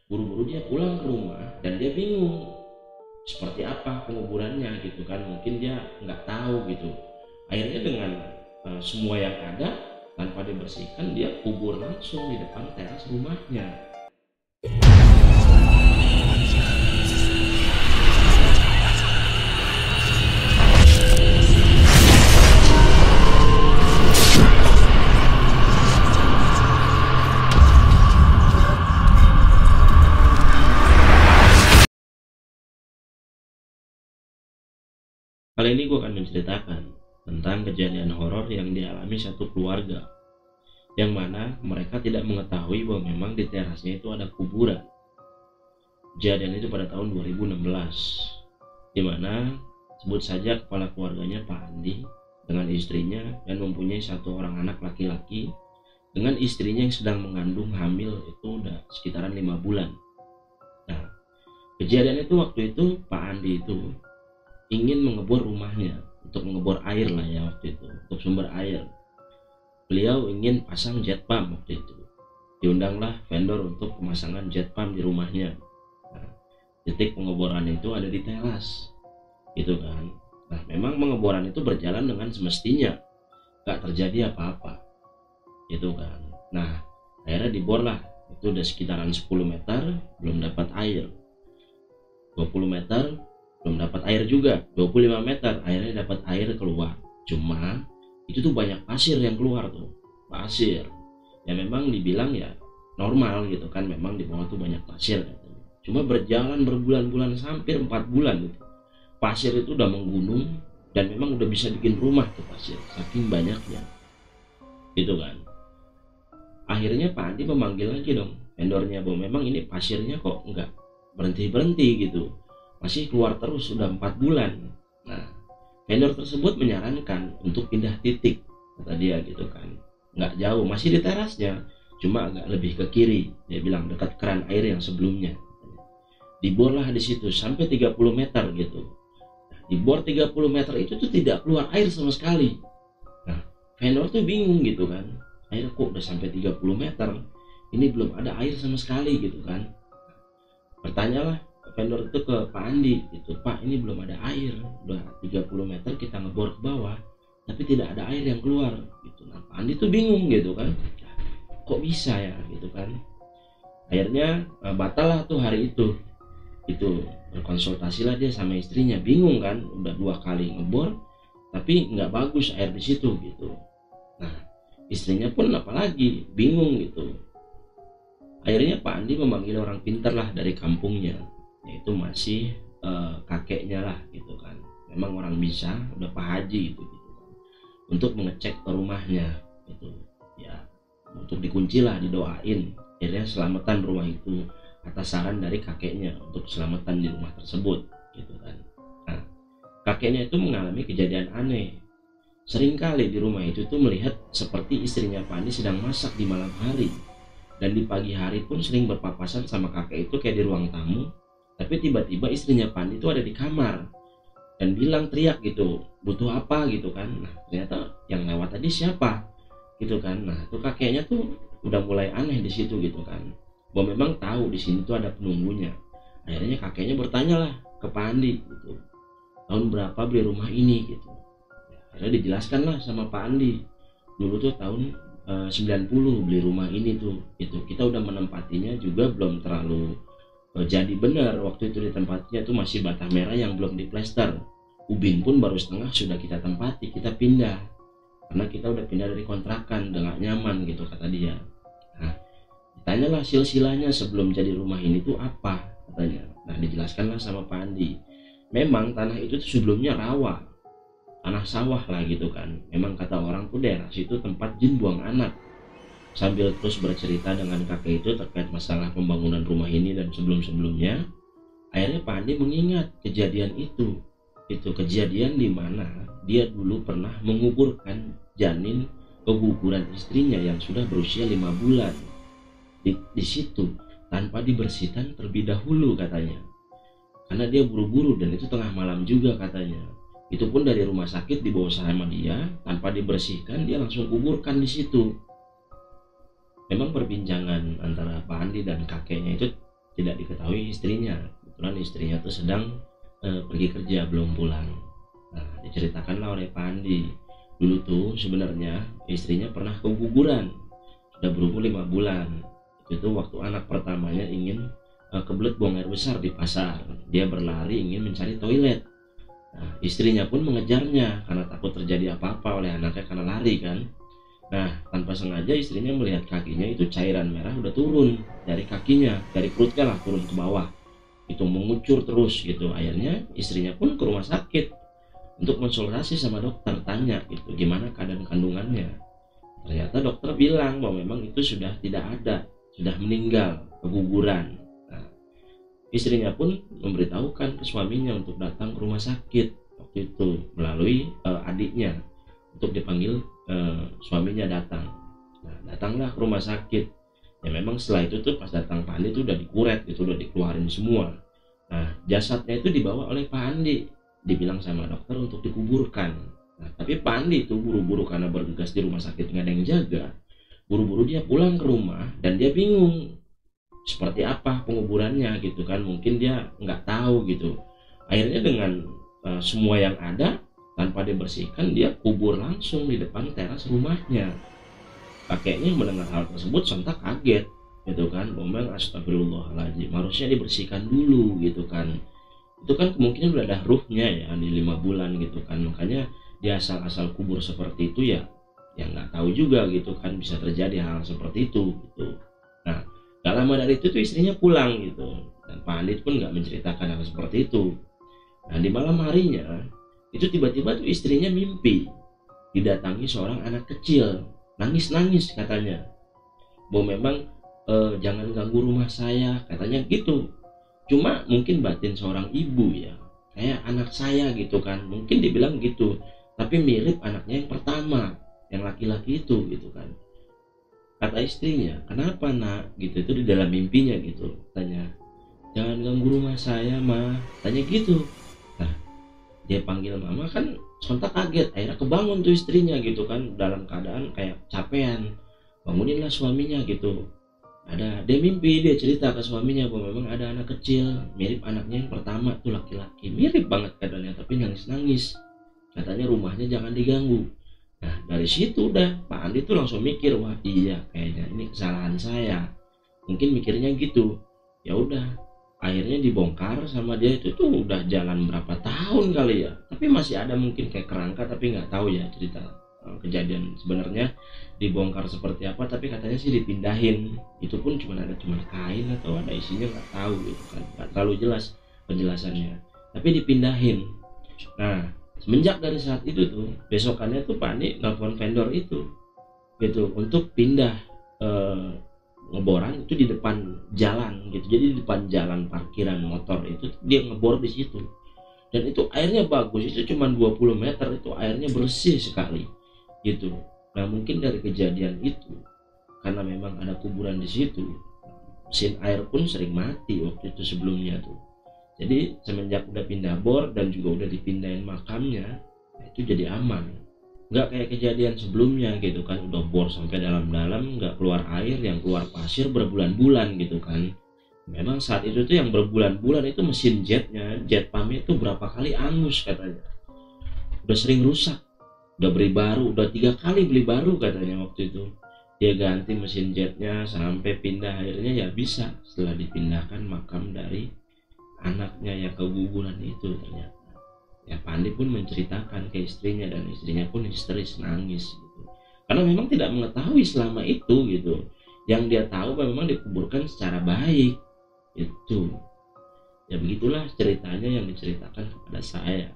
Buru-buru dia pulang ke rumah dan dia bingung seperti apa penguburannya gitu kan. Mungkin dia nggak tahu gitu. Akhirnya dengan semua yang ada, tanpa dibersihkan, dia kubur langsung di depan teras rumahnya. Kali ini gue akan menceritakan tentang kejadian horor yang dialami satu keluarga, yang mana mereka tidak mengetahui bahwa memang di terasnya itu ada kuburan. Kejadian itu pada tahun 2016, di mana sebut saja kepala keluarganya Pak Andi dengan istrinya dan mempunyai satu orang anak laki-laki, dengan istrinya yang sedang mengandung hamil itu udah sekitaran 5 bulan. Nah, kejadian itu waktu itu Pak Andi itu ingin mengebor rumahnya, untuk mengebor air lah ya waktu itu, untuk sumber air. Beliau ingin pasang jet pump waktu itu. Diundanglah vendor untuk pemasangan jet pump di rumahnya. Nah, titik pengeboran itu ada di teras, gitu kan. Nah, memang pengeboran itu berjalan dengan semestinya, gak terjadi apa-apa, gitu kan. Nah, akhirnya dibor lah, itu udah sekitaran 10 meter, belum dapat air. 20 meter, belum dapat air juga. 25 meter akhirnya dapat air keluar, cuma itu tuh banyak pasir yang keluar tuh, pasir ya memang dibilang ya normal gitu kan, memang di bawah tuh banyak pasir katanya. Cuma berjalan berbulan-bulan, hampir 4 bulan gitu, pasir itu udah menggunung dan memang udah bisa bikin rumah tuh pasir, saking banyaknya gitu kan. Akhirnya Pak Andi memanggil lagi dong vendornya, bahwa memang ini pasirnya kok nggak berhenti-berhenti gitu, masih keluar terus, sudah 4 bulan. Nah, vendor tersebut menyarankan untuk pindah titik, kata dia gitu kan. Nggak jauh, masih di terasnya, cuma agak lebih ke kiri. Dia bilang dekat keran air yang sebelumnya. Diborlah di situ sampai 30 meter gitu. Nah, dibor 30 meter itu tuh tidak keluar air sama sekali. Nah, vendor tuh bingung gitu kan. Akhirnya kok udah sampai 30 meter, ini belum ada air sama sekali gitu kan. Bertanyalah vendor itu ke Pak Andi gitu, Pak ini belum ada air, udah 30 meter kita ngebor ke bawah tapi tidak ada air yang keluar gitu. Nah, Pak Andi tuh bingung gitu kan, kok bisa ya gitu kan. Akhirnya batal lah tuh hari itu berkonsultasilah dia sama istrinya, bingung kan, udah 2 kali ngebor tapi nggak bagus air di situ gitu. Nah, istrinya pun apalagi bingung gitu. Akhirnya Pak Andi memanggil orang pintar lah dari kampungnya, yaitu masih kakeknya lah gitu kan, memang orang bisa, udah Pak Haji gitu kan, untuk mengecek ke rumahnya gitu ya, untuk dikunci lah, didoain akhirnya selamatan rumah itu atas saran dari kakeknya, untuk keselamatan di rumah tersebut gitu kan. Nah, kakeknya itu mengalami kejadian aneh. Seringkali di rumah itu tuh melihat seperti istrinya Pak Andi sedang masak di malam hari, dan di pagi hari pun sering berpapasan sama kakek itu kayak di ruang tamu. Tapi tiba-tiba istrinya Pak Andi itu ada di kamar dan bilang, teriak gitu, butuh apa gitu kan. Nah, ternyata yang lewat tadi siapa gitu kan. Nah, itu kakeknya tuh udah mulai aneh di situ gitu kan, bahwa memang tahu di sini tuh ada penunggunya. Akhirnya kakeknya bertanya lah ke Pak Andi gitu, tahun berapa beli rumah ini gitu. Akhirnya dijelaskan lah sama Pak Andi, dulu tuh tahun 90 beli rumah ini tuh itu. Kita udah menempatinya juga belum terlalu jadi benar, waktu itu ditempatnya tuh masih bata merah yang belum diplester, ubin pun baru setengah sudah kita tempati, kita pindah karena kita udah pindah dari kontrakan, udah gak nyaman gitu kata dia. Nah, ditanyalah silsilahnya sebelum jadi rumah ini tuh apa katanya. Nah, dijelaskanlah sama Pak Andi, memang tanah itu tuh sebelumnya rawa, tanah sawah lah gitu kan. Memang kata orang tuh daerah situ tempat jin buang anak. Sambil terus bercerita dengan kakek itu terkait masalah pembangunan rumah ini dan sebelum-sebelumnya, akhirnya Pak Andi mengingat kejadian itu kejadian di mana dia dulu pernah menguburkan janin keguguran istrinya yang sudah berusia 5 bulan di situ tanpa dibersihkan terlebih dahulu katanya, karena dia buru-buru dan itu tengah malam juga katanya. Itu pun dari rumah sakit dibawa sama dia tanpa dibersihkan, dia langsung kuburkan di situ. Memang perbincangan antara Pak Andi dan kakeknya itu tidak diketahui istrinya. Kebetulan istrinya tuh sedang pergi kerja belum pulang. Nah, diceritakanlah oleh Pak Andi, dulu tuh sebenarnya istrinya pernah keguguran, sudah berumur 5 bulan. Itu waktu anak pertamanya ingin kebelet buang air besar di pasar. Dia berlari ingin mencari toilet. Nah, istrinya pun mengejarnya karena takut terjadi apa-apa oleh anaknya karena lari kan. Nah, tanpa sengaja istrinya melihat kakinya itu cairan merah udah turun dari kakinya, dari perutnya lah turun ke bawah. Itu mengucur terus gitu. Akhirnya istrinya pun ke rumah sakit untuk konsultasi sama dokter, tanya gitu gimana keadaan kandungannya. Ternyata dokter bilang bahwa memang itu sudah tidak ada, sudah meninggal, keguguran. Nah, istrinya pun memberitahukan ke suaminya untuk datang ke rumah sakit waktu itu melalui adiknya untuk dipanggil suaminya datang. Nah, datanglah ke rumah sakit. Ya memang setelah itu tuh pas datang Pak Andi itu udah dikuret, itu udah dikeluarin semua. Nah, jasadnya itu dibawa oleh Pak Andi, dibilang sama dokter untuk dikuburkan. Nah, tapi Pak Andi itu buru-buru karena bergegas di rumah sakit nggak ada yang jaga. Buru-buru dia pulang ke rumah dan dia bingung seperti apa penguburannya gitu kan. Mungkin dia nggak tahu gitu. Akhirnya dengan semua yang ada, tanpa dibersihkan, dia kubur langsung di depan teras rumahnya. Kakeknya mendengar hal tersebut sontak kaget gitu kan, ngomong astagfirullahaladzim, harusnya dibersihkan dulu gitu kan. Itu kan kemungkinan udah ada ruhnya ya di 5 bulan gitu kan, makanya dia asal-asal kubur seperti itu ya nggak tahu juga gitu kan, bisa terjadi hal seperti itu gitu. Nah, gak lama dari itu tuh istrinya pulang gitu, dan Pak Andit pun nggak menceritakan hal seperti itu. Nah, di malam harinya itu tiba-tiba tuh istrinya mimpi didatangi seorang anak kecil, nangis-nangis katanya, bahwa memang jangan ganggu rumah saya katanya gitu. Cuma mungkin batin seorang ibu ya, kayak anak saya gitu kan, mungkin dibilang gitu, tapi mirip anaknya yang pertama, yang laki-laki itu gitu kan. Kata istrinya, kenapa nak gitu, itu di dalam mimpinya gitu, tanya, jangan ganggu rumah saya mah, tanya gitu. Nah, dia panggil mama kan sontak kaget, akhirnya kebangun tuh istrinya gitu kan, dalam keadaan kayak capean. Banguninlah suaminya gitu, dia mimpi, dia cerita ke suaminya bahwa memang ada anak kecil mirip anaknya yang pertama tuh, laki-laki, mirip banget keadaannya tapi nangis-nangis, katanya rumahnya jangan diganggu. Nah, dari situ udah Pak Andi tuh langsung mikir, wah iya kayaknya ini kesalahan saya, mungkin mikirnya gitu. Ya udah, akhirnya dibongkar sama dia. Itu tuh udah jalan berapa tahun kali ya, tapi masih ada mungkin kayak kerangka, tapi nggak tahu ya cerita kejadian sebenarnya dibongkar seperti apa, tapi katanya sih dipindahin. Itu pun cuma kain atau ada isinya nggak tahu gitu kan, nggak terlalu jelas penjelasannya, tapi dipindahin. Nah, semenjak dari saat itu tuh besokannya tuh Pak Andi nelfon vendor itu gitu untuk pindah ngeboran itu di depan jalan gitu. Jadi di depan jalan parkiran motor itu dia ngebor di situ, dan itu airnya bagus, itu cuma 20 meter, itu airnya bersih sekali gitu. Nah, mungkin dari kejadian itu, karena memang ada kuburan di situ, mesin air pun sering mati waktu itu sebelumnya tuh. Jadi semenjak udah pindah bor dan juga udah dipindahin makamnya, itu jadi aman. Nggak kayak kejadian sebelumnya gitu kan, udah bor sampai dalam-dalam nggak keluar air, yang keluar pasir berbulan-bulan gitu kan. Memang saat itu tuh yang berbulan-bulan itu mesin jetnya, jet pumpnya itu berapa kali angus katanya, udah sering rusak, udah beli baru, udah 3 kali beli baru katanya waktu itu. Dia ganti mesin jetnya sampai pindah, akhirnya ya bisa setelah dipindahkan makam dari anaknya yang keguguran itu. Ternyata ya Pak Andi pun menceritakan ke istrinya, dan istrinya pun histeris nangis gitu, karena memang tidak mengetahui selama itu gitu. Yang dia tahu memang dikuburkan secara baik itu. Ya begitulah ceritanya yang diceritakan kepada saya.